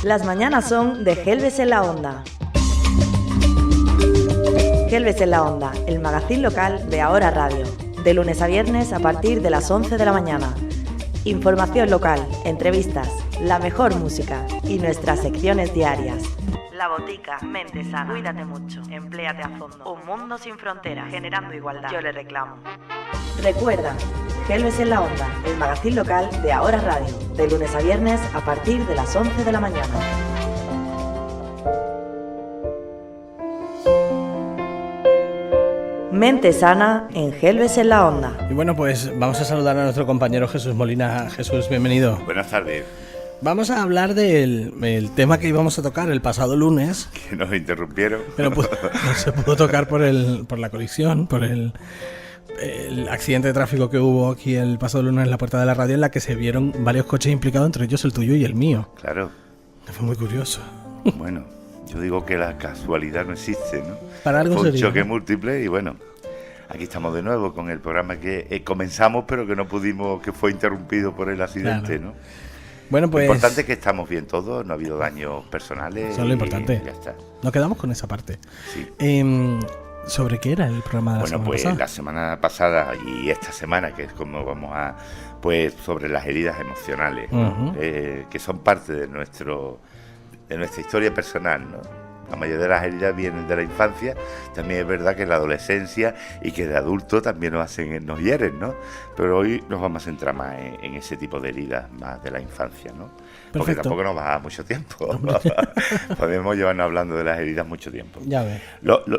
Las mañanas son de Gelbes en la Onda. Gelbes en la Onda, el magazín local de Ahora Radio. De lunes a viernes a partir de las 11 de la mañana. Información local, entrevistas, la mejor música y nuestras secciones diarias. La Botica, mente sana, cuídate mucho, empléate a fondo. Un mundo sin fronteras, generando igualdad. Yo le reclamo. Recuerda, Gelbes en la Onda, el magazín local de Ahora Radio. De lunes a viernes a partir de las 11 de la mañana. Mente sana en Gelbes en la Onda. Y bueno, pues vamos a saludar a nuestro compañero Jesús Molina. Jesús, bienvenido. Buenas tardes. Vamos a hablar del tema que íbamos a tocar el pasado lunes. Que nos interrumpieron. Pero no se pudo tocar por la colisión, por el accidente de tráfico que hubo aquí el pasado lunes en la puerta de la radio, en la que se vieron varios coches implicados, entre ellos el tuyo y el mío. Claro. Fue muy curioso. Bueno, yo digo que la casualidad no existe, ¿no? Para algo fue un sería, choque ¿no? múltiple y bueno, aquí estamos de nuevo con el programa que comenzamos, pero que no pudimos, que fue interrumpido por el accidente, Claro. ¿no? Bueno, pues Lo importante es que estamos bien todos, no ha habido daños personales. Eso es lo importante. Ya está. Nos quedamos con esa parte. Sí. ¿Sobre qué era el programa de la semana Pues pasada? la semana pasada y esta semana, que es como vamos a... Pues sobre las heridas emocionales, ¿no? Uh-huh. Que son parte de nuestra historia personal, ¿no? La mayoría de las heridas vienen de la infancia, también es verdad que en la adolescencia y que de adulto también nos hieren, ¿no? Pero hoy nos vamos a centrar más en ese tipo de heridas, más de la infancia, ¿no? Porque Perfecto. tampoco nos va a dar mucho tiempo. Podemos llevarnos hablando de las heridas mucho tiempo. Ya ves.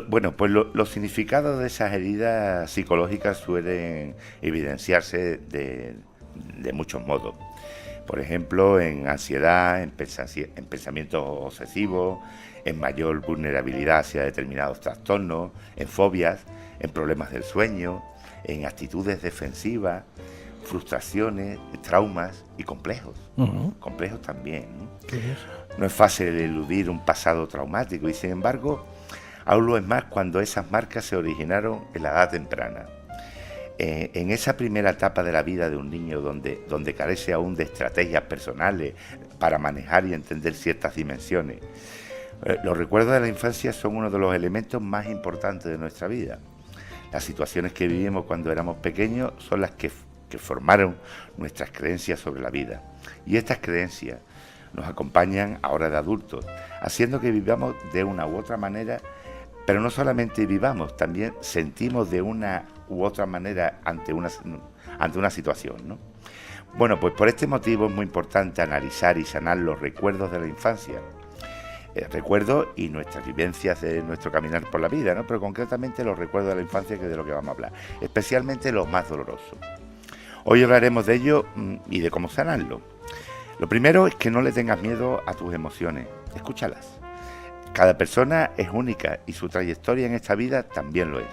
Bueno, pues los significados de esas heridas psicológicas suelen evidenciarse de muchos modos. Por ejemplo, en ansiedad, en pensamientos obsesivos, en mayor vulnerabilidad hacia determinados trastornos, en fobias, en problemas del sueño, en actitudes defensivas, frustraciones, traumas y complejos. Uh-huh. Complejos también, ¿no? Curioso. No es fácil eludir un pasado traumático y, sin embargo, aún lo es más cuando esas marcas se originaron en la edad temprana. En esa primera etapa de la vida de un niño donde carece aún de estrategias personales para manejar y entender ciertas dimensiones, los recuerdos de la infancia son uno de los elementos más importantes de nuestra vida. Las situaciones que vivimos cuando éramos pequeños son las que formaron nuestras creencias sobre la vida. Y estas creencias nos acompañan ahora de adultos, haciendo que vivamos de una u otra manera, pero no solamente vivamos, también sentimos de una u otra manera ante una situación, ¿no? Bueno, pues por este motivo es muy importante analizar y sanar los recuerdos de la infancia. Recuerdos y nuestras vivencias de nuestro caminar por la vida, ¿no? Pero concretamente los recuerdos de la infancia, que es de lo que vamos a hablar, especialmente los más dolorosos. Hoy hablaremos de ello y de cómo sanarlo. Lo primero es que no le tengas miedo a tus emociones, escúchalas. Cada persona es única y su trayectoria en esta vida también lo es.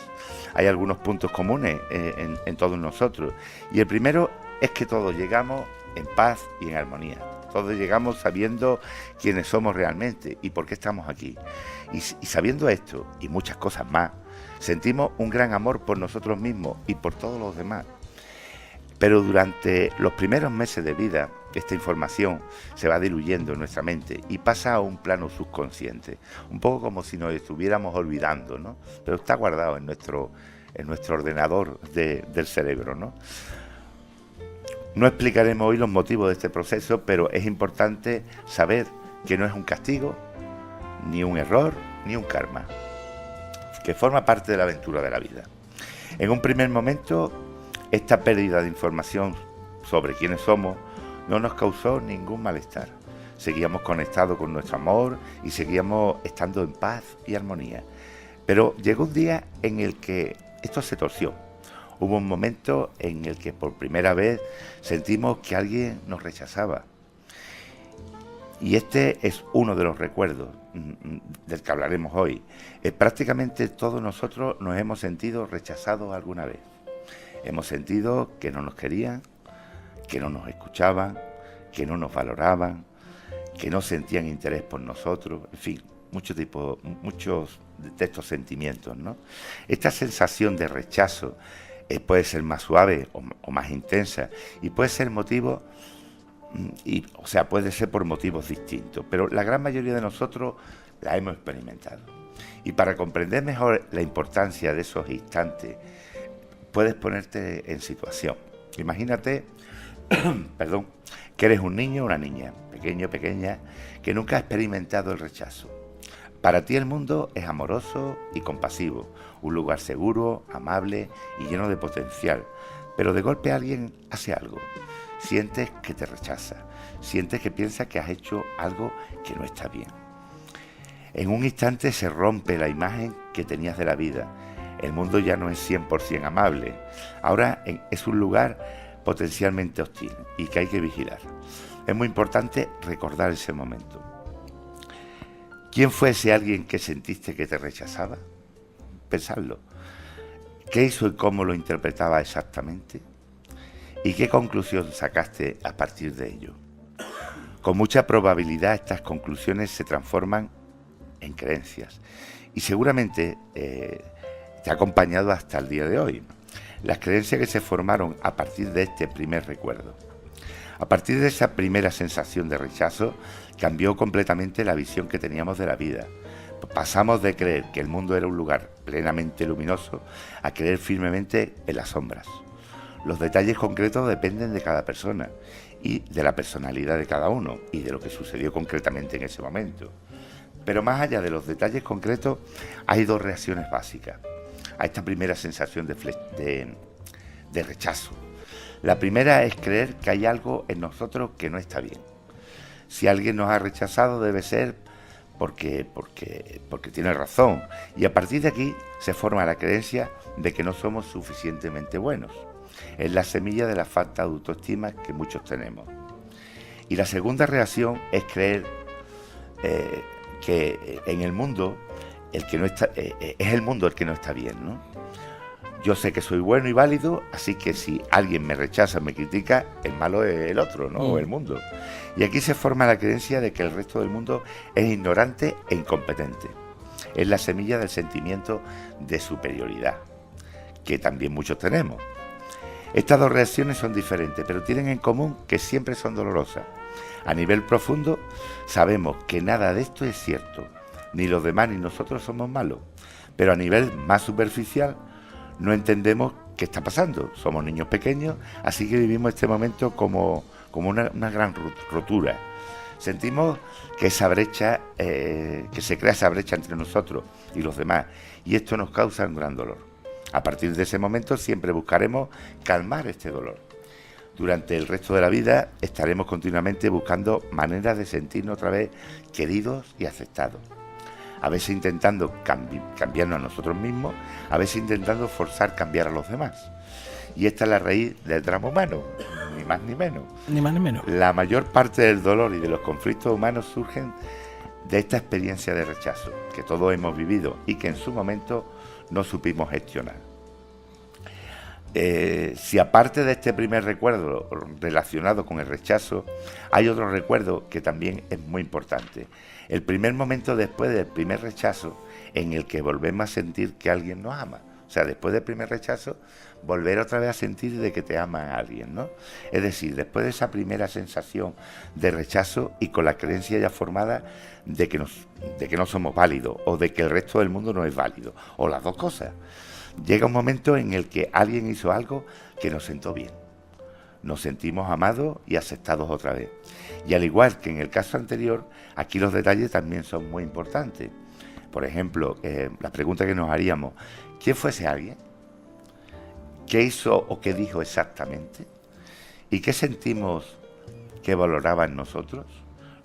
Hay algunos puntos comunes en todos nosotros, y el primero es que todos llegamos en paz y en armonía. Todos llegamos sabiendo quiénes somos realmente y por qué estamos aquí. Y sabiendo esto y muchas cosas más, sentimos un gran amor por nosotros mismos y por todos los demás. Pero durante los primeros meses de vida, esta información se va diluyendo en nuestra mente y pasa a un plano subconsciente, un poco como si nos estuviéramos olvidando, ¿no? Pero está guardado en nuestro ordenador del cerebro, ¿no? No explicaremos hoy los motivos de este proceso, pero es importante saber que no es un castigo, ni un error, ni un karma, que forma parte de la aventura de la vida. En un primer momento, esta pérdida de información sobre quiénes somos no nos causó ningún malestar. Seguíamos conectados con nuestro amor y seguíamos estando en paz y armonía. Pero llegó un día en el que esto se torció. Hubo un momento en el que por primera vez sentimos que alguien nos rechazaba. Y este es uno de los recuerdos del que hablaremos hoy. Prácticamente todos nosotros nos hemos sentido rechazados alguna vez. Hemos sentido que no nos querían, que no nos escuchaban, que no nos valoraban, que no sentían interés por nosotros, en fin, muchos de estos sentimientos, ¿no? Esta sensación de rechazo puede ser más suave o más intensa y puede ser motivo o sea, puede ser por motivos distintos, pero la gran mayoría de nosotros la hemos experimentado. Y para comprender mejor la importancia de esos instantes, puedes ponerte en situación. Imagínate, perdón, que eres un niño o una niña, pequeño, pequeña, que nunca ha experimentado el rechazo. Para ti el mundo es amoroso y compasivo, un lugar seguro, amable y lleno de potencial, pero de golpe alguien hace algo. Sientes que te rechaza, sientes que piensa que has hecho algo que no está bien. En un instante se rompe la imagen que tenías de la vida. El mundo ya no es 100% amable. Ahora es un lugar potencialmente hostil y que hay que vigilar. Es muy importante recordar ese momento. ¿Quién fue ese alguien que sentiste que te rechazaba? Pensadlo. ¿Qué hizo y cómo lo interpretaba exactamente? ¿Y qué conclusión sacaste a partir de ello? Con mucha probabilidad estas conclusiones se transforman en creencias y seguramente te ha acompañado hasta el día de hoy. Las creencias que se formaron a partir de este primer recuerdo. A partir de esa primera sensación de rechazo, cambió completamente la visión que teníamos de la vida. Pasamos de creer que el mundo era un lugar plenamente luminoso a creer firmemente en las sombras. Los detalles concretos dependen de cada persona y de la personalidad de cada uno y de lo que sucedió concretamente en ese momento. Pero más allá de los detalles concretos, hay dos reacciones básicas a esta primera sensación de rechazo. La primera es creer que hay algo en nosotros que no está bien. Si alguien nos ha rechazado debe ser porque tiene razón. Y a partir de aquí se forma la creencia de que no somos suficientemente buenos. Es la semilla de la falta de autoestima que muchos tenemos. Y la segunda reacción es creer que en el mundo el que no está, es el mundo el que no está bien, ¿no? Yo sé que soy bueno y válido, así que si alguien me rechaza, me critica, el malo es el otro, ¿no? O el mundo. Y aquí se forma la creencia de que el resto del mundo es ignorante e incompetente. Es la semilla del sentimiento de superioridad, que también muchos tenemos. Estas dos reacciones son diferentes, pero tienen en común que siempre son dolorosas. A nivel profundo, sabemos que nada de esto es cierto. Ni los demás ni nosotros somos malos. Pero a nivel más superficial, no entendemos qué está pasando. Somos niños pequeños, así que vivimos este momento como una gran rotura. Sentimos que esa brecha, que se crea esa brecha entre nosotros y los demás, y esto nos causa un gran dolor. A partir de ese momento siempre buscaremos calmar este dolor. Durante el resto de la vida estaremos continuamente buscando maneras de sentirnos otra vez queridos y aceptados. A veces intentando cambiarnos a nosotros mismos, a veces intentando forzar cambiar a los demás. Y esta es la raíz del drama humano, ni más ni menos. Ni más ni menos. La mayor parte del dolor y de los conflictos humanos surgen de esta experiencia de rechazo que todos hemos vivido y que en su momento no supimos gestionar. Si aparte de este primer recuerdo relacionado con el rechazo, hay otro recuerdo que también es muy importante. El primer momento después del primer rechazo en el que volvemos a sentir que alguien nos ama. O sea, después del primer rechazo, volver otra vez a sentir de que te ama a alguien, ¿no? Es decir, después de esa primera sensación de rechazo y con la creencia ya formada de que no somos válidos o de que el resto del mundo no es válido, o las dos cosas. Llega un momento en el que alguien hizo algo que nos sentó bien. Nos sentimos amados y aceptados otra vez. Y al igual que en el caso anterior, aquí los detalles también son muy importantes. Por ejemplo, la pregunta que nos haríamos, ¿quién fue ese alguien? ¿Qué hizo o qué dijo exactamente? ¿Y qué sentimos que valoraba en nosotros?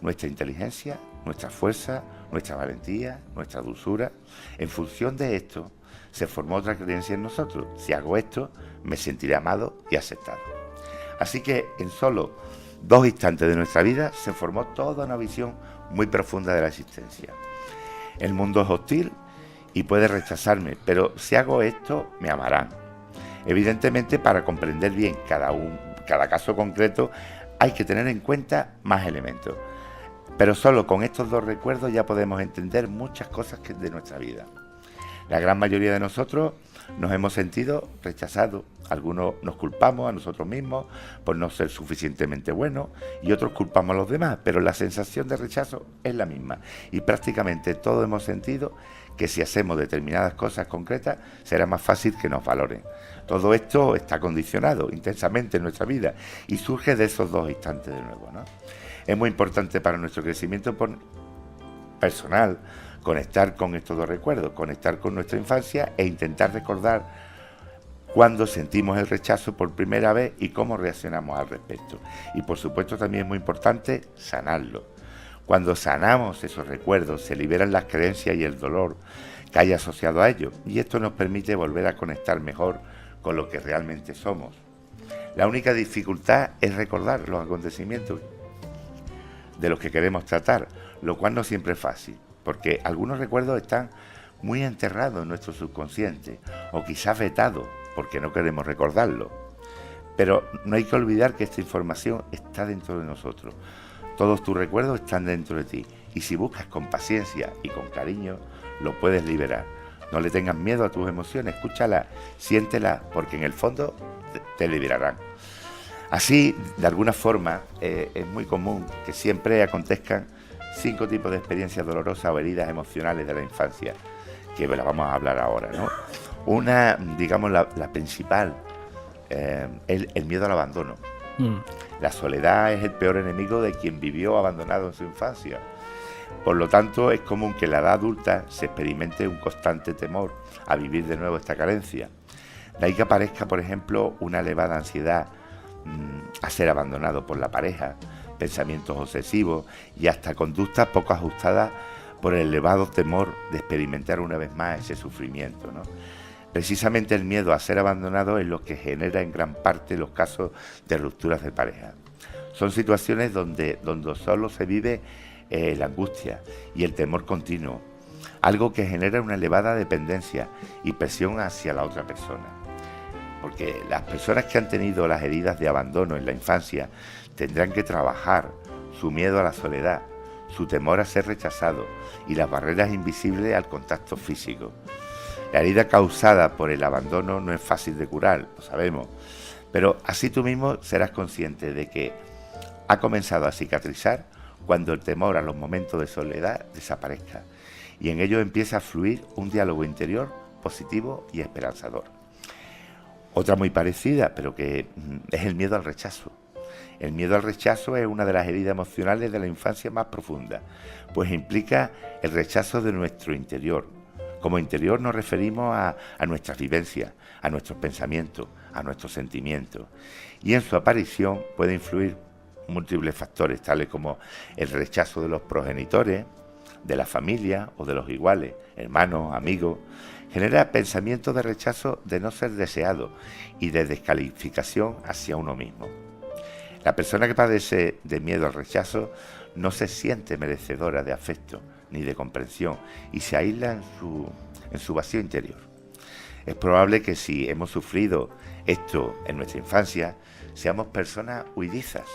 Nuestra inteligencia, nuestra fuerza, nuestra valentía, nuestra dulzura. En función de esto, se formó otra creencia en nosotros. Si hago esto, me sentiré amado y aceptado. Así que en solo 2 instantes de nuestra vida se formó toda una visión muy profunda de la existencia. El mundo es hostil y puede rechazarme, pero si hago esto, me amarán. Evidentemente, para comprender bien cada caso concreto, hay que tener en cuenta más elementos. Pero solo con estos 2 recuerdos ya podemos entender muchas cosas de nuestra vida. La gran mayoría de nosotros Nos hemos sentido rechazados. Algunos nos culpamos a nosotros mismos por no ser suficientemente buenos y otros culpamos a los demás, pero la sensación de rechazo es la misma. Y prácticamente todos hemos sentido que si hacemos determinadas cosas concretas será más fácil que nos valoren. Todo esto está condicionado intensamente en nuestra vida y surge de esos dos instantes de nuevo, ¿no? Es muy importante para nuestro crecimiento personal conectar con estos dos recuerdos, conectar con nuestra infancia e intentar recordar cuándo sentimos el rechazo por primera vez y cómo reaccionamos al respecto. Y por supuesto también es muy importante sanarlo. Cuando sanamos esos recuerdos se liberan las creencias y el dolor que hay asociado a ellos, y esto nos permite volver a conectar mejor con lo que realmente somos. La única dificultad es recordar los acontecimientos de los que queremos tratar, lo cual no siempre es fácil, porque algunos recuerdos están muy enterrados en nuestro subconsciente o quizás vetados porque no queremos recordarlo. Pero no hay que olvidar que esta información está dentro de nosotros. Todos tus recuerdos están dentro de ti y si buscas con paciencia y con cariño, lo puedes liberar. No le tengas miedo a tus emociones, escúchalas, siéntelas, porque en el fondo te liberarán. Así, de alguna forma, es muy común que siempre acontezcan 5 tipos de experiencias dolorosas o heridas emocionales de la infancia, que las vamos a hablar ahora, ¿no? Una, digamos, la principal, el miedo al abandono. La soledad es el peor enemigo de quien vivió abandonado en su infancia. Por lo tanto, es común que en la edad adulta se experimente un constante temor a vivir de nuevo esta carencia. De ahí que aparezca, por ejemplo, una elevada ansiedad a ser abandonado por la pareja, pensamientos obsesivos y hasta conductas poco ajustadas por el elevado temor de experimentar una vez más ese sufrimiento, ¿no? Precisamente el miedo a ser abandonado es lo que genera en gran parte los casos de rupturas de pareja. Son situaciones donde solo se vive la angustia y el temor continuo, algo que genera una elevada dependencia y presión hacia la otra persona. Porque las personas que han tenido las heridas de abandono en la infancia tendrán que trabajar su miedo a la soledad, su temor a ser rechazado y las barreras invisibles al contacto físico. La herida causada por el abandono no es fácil de curar, lo sabemos, pero así tú mismo serás consciente de que ha comenzado a cicatrizar cuando el temor a los momentos de soledad desaparezca y en ello empieza a fluir un diálogo interior positivo y esperanzador. Otra muy parecida, pero que es el miedo al rechazo. El miedo al rechazo es una de las heridas emocionales de la infancia más profunda, pues implica el rechazo de nuestro interior. Como interior nos referimos a nuestras vivencias, a nuestros pensamientos, a nuestros sentimientos. Y en su aparición puede influir múltiples factores, tales como el rechazo de los progenitores, de la familia o de los iguales, hermanos, amigos. Genera pensamientos de rechazo de no ser deseado y de descalificación hacia uno mismo. La persona que padece de miedo al rechazo no se siente merecedora de afecto ni de comprensión y se aísla en su vacío interior. Es probable que si hemos sufrido esto en nuestra infancia, seamos personas huidizas.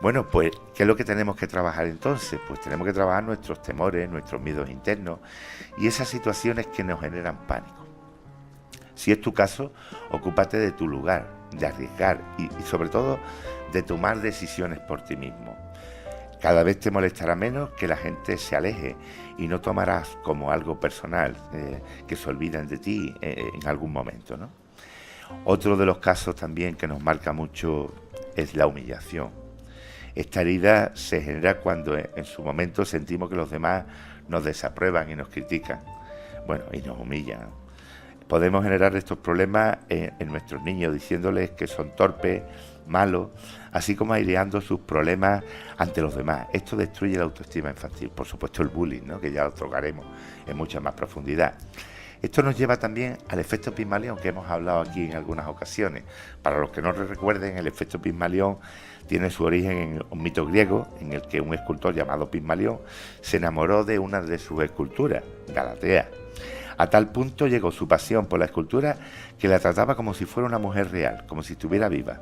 Bueno, pues, ¿qué es lo que tenemos que trabajar entonces? Pues tenemos que trabajar nuestros temores, nuestros miedos internos y esas situaciones que nos generan pánico. Si es tu caso, ocúpate de tu lugar, de arriesgar y sobre todo de tomar decisiones por ti mismo. Cada vez te molestará menos que la gente se aleje y no tomarás como algo personal que se olviden de ti en algún momento, ¿no? Otro de los casos también que nos marca mucho es la humillación. Esta herida se genera cuando en su momento sentimos que los demás nos desaprueban y nos critican, bueno, y nos humillan. Podemos generar estos problemas en nuestros niños diciéndoles que son torpes, malos, así como aireando sus problemas ante los demás. Esto destruye la autoestima infantil. Por supuesto el bullying, ¿no?, que ya lo tocaremos en mucha más profundidad. Esto nos lleva también al efecto Pigmalión, que hemos hablado aquí en algunas ocasiones. Para los que no recuerden, el efecto Pigmalión tiene su origen en un mito griego en el que un escultor llamado Pigmalión se enamoró de una de sus esculturas, Galatea. A tal punto llegó su pasión por la escultura que la trataba como si fuera una mujer real, como si estuviera viva.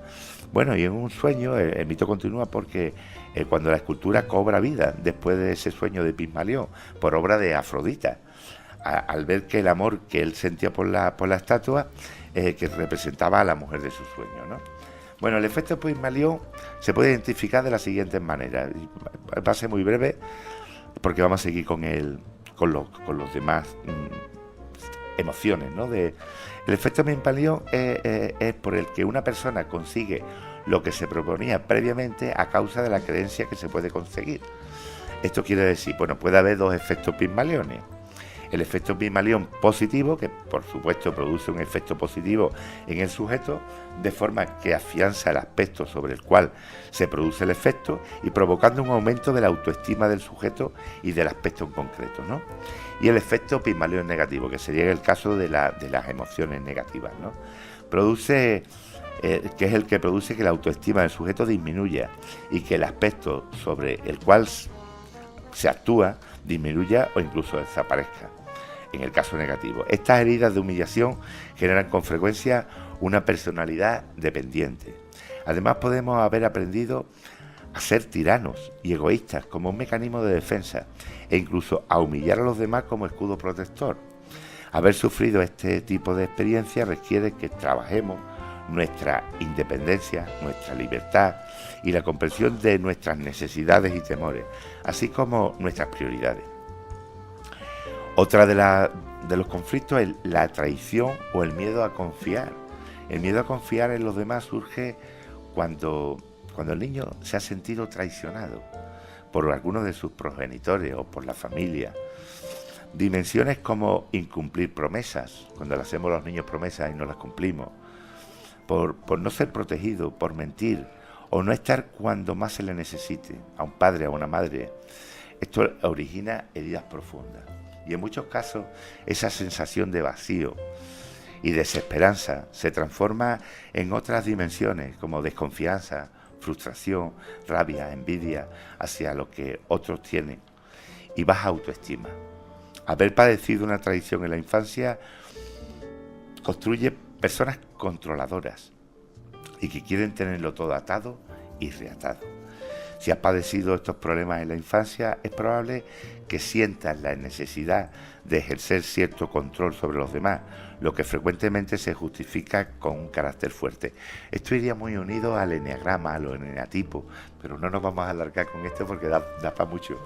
Bueno, y en un sueño, el mito continúa porque cuando la escultura cobra vida, después de ese sueño de Pigmalión, por obra de Afrodita, al ver que el amor que él sentía por la estatua que representaba a la mujer de sus sueños, ¿no? Bueno, el efecto Pigmalión se puede identificar de las siguientes maneras. Va a ser muy breve porque vamos a seguir con los demás emociones, ¿no? El efecto Pigmalión es por el que una persona consigue lo que se proponía previamente a causa de la creencia que se puede conseguir. Esto quiere decir, bueno, puede haber dos efectos Pigmaliones. El efecto Pigmalión positivo, que por supuesto produce un efecto positivo en el sujeto, de forma que afianza el aspecto sobre el cual se produce el efecto y provocando un aumento de la autoestima del sujeto y del aspecto en concreto, ¿no? Y el efecto Pigmalión negativo, que sería el caso de las emociones negativas, ¿no? Que es el que produce que la autoestima del sujeto disminuya y que el aspecto sobre el cual se actúa disminuya o incluso desaparezca, en el caso negativo. Estas heridas de humillación generan con frecuencia una personalidad dependiente. Además, podemos haber aprendido a ser tiranos y egoístas como un mecanismo de defensa e incluso a humillar a los demás como escudo protector. Haber sufrido este tipo de experiencia requiere que trabajemos nuestra independencia, nuestra libertad y la comprensión de nuestras necesidades y temores, así como nuestras prioridades. Otra de los conflictos es la traición o el miedo a confiar. El miedo a confiar en los demás surge cuando el niño se ha sentido traicionado por alguno de sus progenitores o por la familia. Dimensiones como incumplir promesas, cuando le hacemos a los niños promesas y no las cumplimos, por no ser protegido, por mentir o no estar cuando más se le necesite a un padre o a una madre. Esto origina heridas profundas y en muchos casos esa sensación de vacío y desesperanza se transforma en otras dimensiones como desconfianza, frustración, rabia, envidia hacia lo que otros tienen y baja autoestima. Haber padecido una traición en la infancia construye personas controladoras y que quieren tenerlo todo atado y reatado. Si has padecido estos problemas en la infancia, es probable que sientas la necesidad de ejercer cierto control sobre los demás, lo que frecuentemente se justifica con un carácter fuerte. Esto iría muy unido al eneagrama, a los eneatipos, pero no nos vamos a alargar con esto porque da para mucho.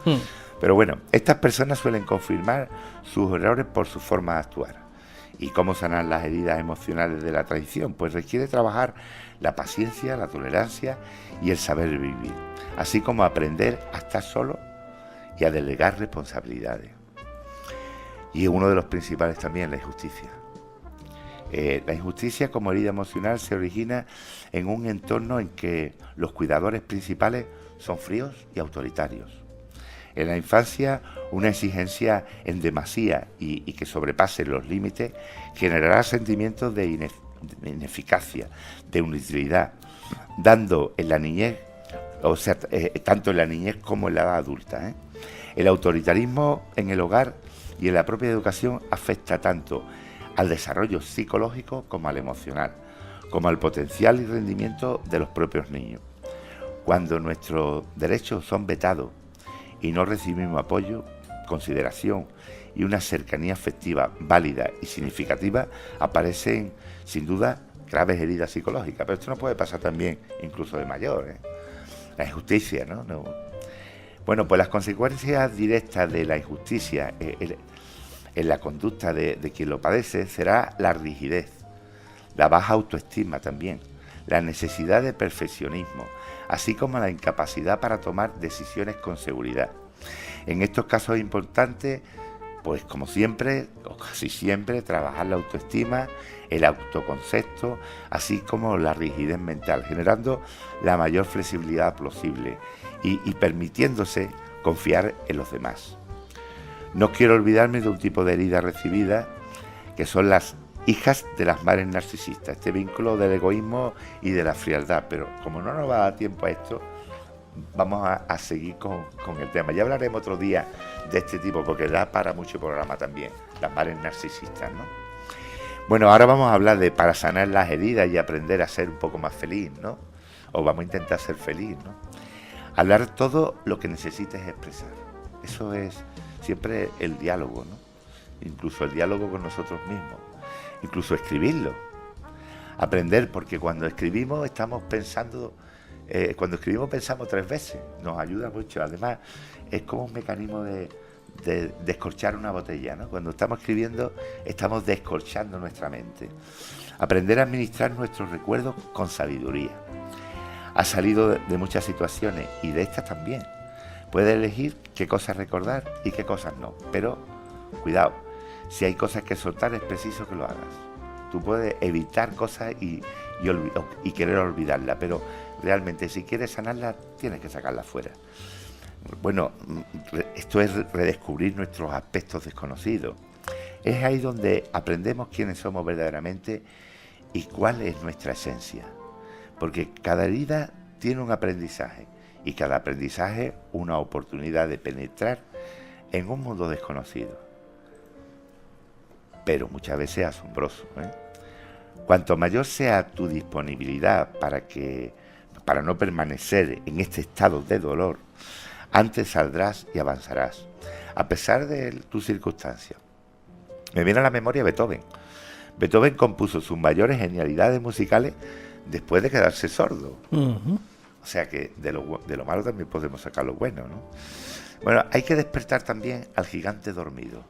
Pero bueno, estas personas suelen confirmar sus errores por su forma de actuar. ¿Y cómo sanar las heridas emocionales de la traición? Pues requiere trabajar la paciencia, la tolerancia y el saber vivir, así como aprender a estar solo y a delegar responsabilidades. Y uno de los principales también, la injusticia. La injusticia como herida emocional se origina en un entorno en que los cuidadores principales son fríos y autoritarios. En la infancia, una exigencia en demasía y que sobrepase los límites generará sentimientos de ineficacia, de inutilidad, dando en la niñez, o sea, tanto en la niñez como en la edad adulta. El autoritarismo en el hogar y en la propia educación afecta tanto al desarrollo psicológico como al emocional, como al potencial y rendimiento de los propios niños. Cuando nuestros derechos son vetados y no recibimos apoyo, consideración y una cercanía afectiva válida y significativa, aparecen sin duda graves heridas psicológicas. Pero esto no puede pasar también incluso de mayor, La injusticia, ¿no? Bueno, pues las consecuencias directas de la injusticia en la conducta de quien lo padece será la rigidez, la baja autoestima también, la necesidad de perfeccionismo, así como la incapacidad para tomar decisiones con seguridad. En estos casos es importante, pues como siempre, o casi siempre, trabajar la autoestima, el autoconcepto, así como la rigidez mental, generando la mayor flexibilidad posible y permitiéndose confiar en los demás. No quiero olvidarme de un tipo de herida recibida, que son las hijas de las madres narcisistas, este vínculo del egoísmo y de la frialdad, pero como no nos va a dar tiempo a esto, vamos a seguir con el tema. Ya hablaremos otro día de este tipo, porque da para mucho programa también, las madres narcisistas, ¿no? Bueno, ahora vamos a hablar de para sanar las heridas y aprender a ser un poco más feliz, ¿no? O vamos a intentar ser feliz, ¿no? Hablar todo lo que necesites expresar. Eso es siempre el diálogo, ¿no? incluso el diálogo con nosotros mismos, incluso escribirlo. Aprender, porque cuando escribimos estamos pensando, cuando escribimos pensamos 3 veces, nos ayuda mucho. Además, es como un mecanismo de descorchar una botella, ¿no? Cuando estamos escribiendo estamos descorchando nuestra mente. Aprender a administrar nuestros recuerdos con sabiduría. Ha salido de muchas situaciones y de estas también. Puedes elegir qué cosas recordar y qué cosas no, pero cuidado, si hay cosas que soltar es preciso que lo hagas. Tú puedes evitar cosas y querer olvidarlas, pero realmente si quieres sanarlas tienes que sacarlas fuera. Bueno, esto es redescubrir nuestros aspectos desconocidos. Es ahí donde aprendemos quiénes somos verdaderamente y cuál es nuestra esencia. Porque cada herida tiene un aprendizaje y cada aprendizaje una oportunidad de penetrar en un mundo desconocido. Pero muchas veces asombroso, ¿eh? Cuanto mayor sea tu disponibilidad para no permanecer en este estado de dolor, antes saldrás y avanzarás, a pesar de tus circunstancias. Me viene a la memoria Beethoven. Beethoven compuso sus mayores genialidades musicales después de quedarse sordo. Uh-huh. O sea que de lo malo también podemos sacar lo bueno, ¿no? Bueno, hay que despertar también al gigante dormido.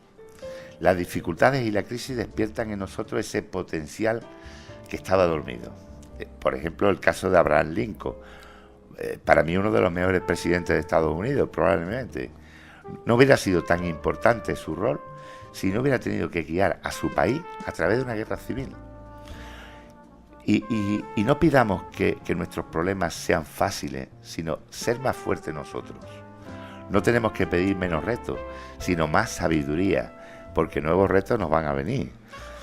Las dificultades y la crisis despiertan en nosotros ese potencial que estaba dormido. Por ejemplo, el caso de Abraham Lincoln. Para mí uno de los mejores presidentes de Estados Unidos, probablemente. No hubiera sido tan importante su rol si no hubiera tenido que guiar a su país a través de una guerra civil. Y no pidamos que nuestros problemas sean fáciles, sino ser más fuertes nosotros. No tenemos que pedir menos retos, sino más sabiduría, porque nuevos retos nos van a venir.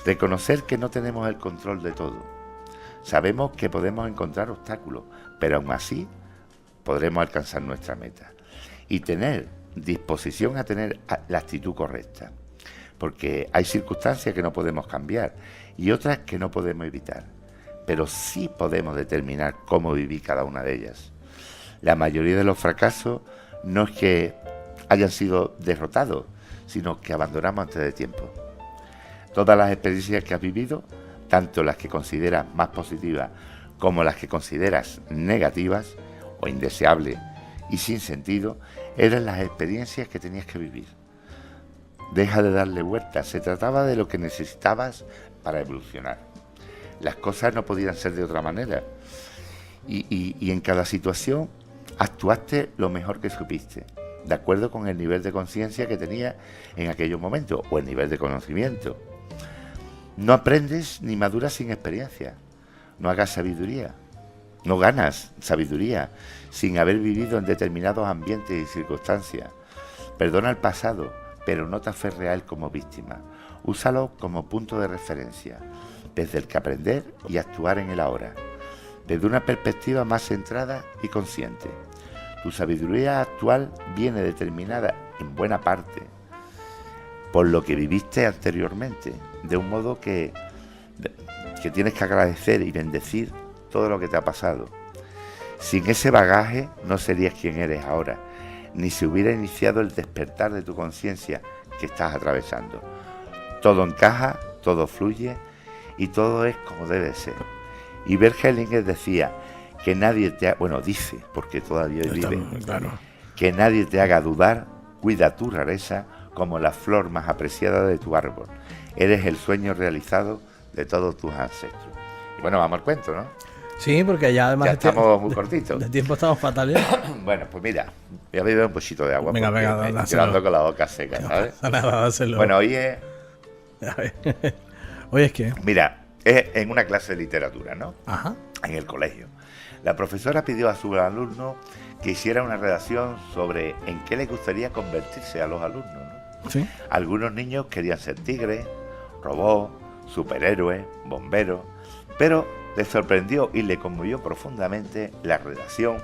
Reconocer que no tenemos el control de todo. Sabemos que podemos encontrar obstáculos, pero aún así podremos alcanzar nuestra meta. Y tener disposición a tener la actitud correcta, porque hay circunstancias que no podemos cambiar y otras que no podemos evitar, pero sí podemos determinar cómo vivir cada una de ellas. La mayoría de los fracasos no es que hayan sido derrotados, sino que abandonamos antes de tiempo. Todas las experiencias que has vivido, tanto las que consideras más positivas como las que consideras negativas o indeseables y sin sentido, eran las experiencias que tenías que vivir. Deja de darle vueltas, se trataba de lo que necesitabas para evolucionar. Las cosas no podían ser de otra manera y en cada situación actuaste lo mejor que supiste, de acuerdo con el nivel de conciencia que tenías en aquellos momentos o el nivel de conocimiento. No aprendes ni maduras sin experiencia. No hagas sabiduría. No ganas sabiduría sin haber vivido en determinados ambientes y circunstancias. Perdona el pasado, pero no te aferres a él como víctima. Úsalo como punto de referencia, desde el que aprender y actuar en el ahora, desde una perspectiva más centrada y consciente. Tu sabiduría actual viene determinada en buena parte por lo que viviste anteriormente, de un modo que tienes que agradecer y bendecir todo lo que te ha pasado. Sin ese bagaje no serías quien eres ahora, ni se hubiera iniciado el despertar de tu conciencia que estás atravesando. Todo encaja, todo fluye y todo es como debe ser. Y Bert Hellinger decía que nadie dice, porque todavía vive, claro, que nadie te haga dudar, cuida tu rareza como la flor más apreciada de tu árbol. Eres el sueño realizado de todos tus ancestros. Y bueno, vamos al cuento, ¿no? Sí, porque ya además... Ya estamos muy cortitos. De tiempo estamos fatales. Bueno, pues mira, voy a beber un poquito de agua. Venga, me estoy quedando con la boca seca, ¿sabes? Dáselo. Bueno, hoy es... ¿Hoy es qué? Mira, es en una clase de literatura, ¿no? Ajá. En el colegio. La profesora pidió a sus alumnos que hiciera una redacción sobre en qué les gustaría convertirse a los alumnos, ¿no? Sí. Algunos niños querían ser tigres, robots, superhéroes, bomberos, pero les sorprendió y le conmovió profundamente la redacción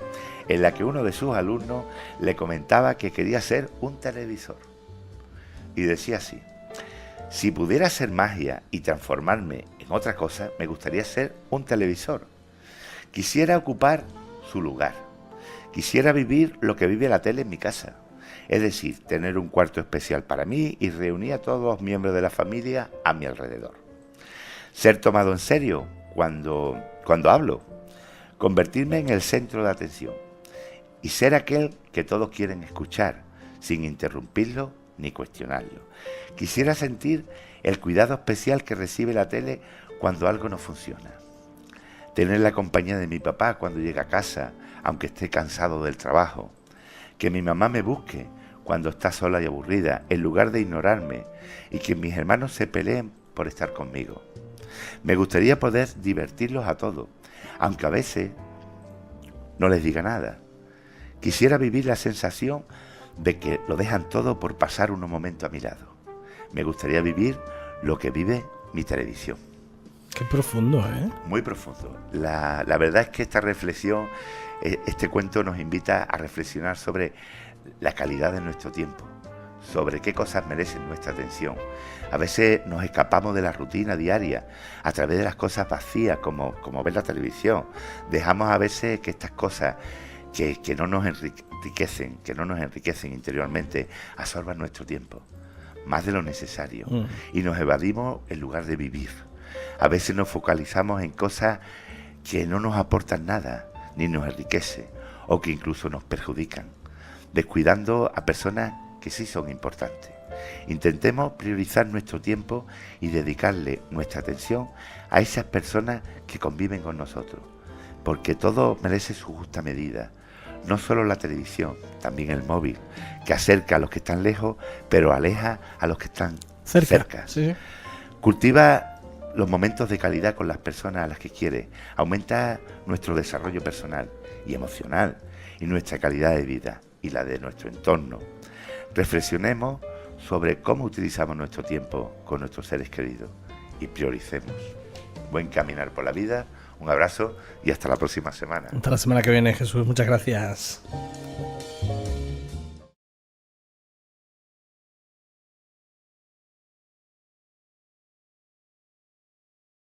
en la que uno de sus alumnos le comentaba que quería ser un televisor. Y decía así: si pudiera hacer magia y transformarme en otra cosa, me gustaría ser un televisor. Quisiera ocupar su lugar. Quisiera vivir lo que vive la tele en mi casa. Es decir, tener un cuarto especial para mí y reunir a todos los miembros de la familia a mi alrededor. Ser tomado en serio cuando hablo. Convertirme en el centro de atención. Y ser aquel que todos quieren escuchar, sin interrumpirlo ni cuestionarlo. Quisiera sentir el cuidado especial que recibe la tele cuando algo no funciona. Tener la compañía de mi papá cuando llega a casa, aunque esté cansado del trabajo. Que mi mamá me busque cuando está sola y aburrida, en lugar de ignorarme, y que mis hermanos se peleen por estar conmigo. Me gustaría poder divertirlos a todos, aunque a veces no les diga nada. Quisiera vivir la sensación de que lo dejan todo por pasar unos momentos a mi lado. Me gustaría vivir lo que vive mi televisión. Qué profundo, ¿eh? Muy profundo. La verdad es que esta reflexión, este cuento nos invita a reflexionar sobre la calidad de nuestro tiempo, sobre qué cosas merecen nuestra atención. A veces nos escapamos de la rutina diaria a través de las cosas vacías, como ver la televisión. Dejamos a veces que estas cosas que no nos enriquecen interiormente, absorban nuestro tiempo, más de lo necesario, y nos evadimos en lugar de vivir. A veces nos focalizamos en cosas que no nos aportan nada, ni nos enriquecen, o que incluso nos perjudican, descuidando a personas que sí son importantes. Intentemos priorizar nuestro tiempo y dedicarle nuestra atención a esas personas que conviven con nosotros, porque todo merece su justa medida. No solo la televisión, también el móvil, que acerca a los que están lejos, pero aleja a los que están cerca. Sí. Cultiva los momentos de calidad con las personas a las que quiere. Aumenta nuestro desarrollo personal y emocional y nuestra calidad de vida y la de nuestro entorno. Reflexionemos sobre cómo utilizamos nuestro tiempo con nuestros seres queridos y prioricemos. Buen caminar por la vida. Un abrazo y hasta la próxima semana. Hasta la semana que viene, Jesús. Muchas gracias.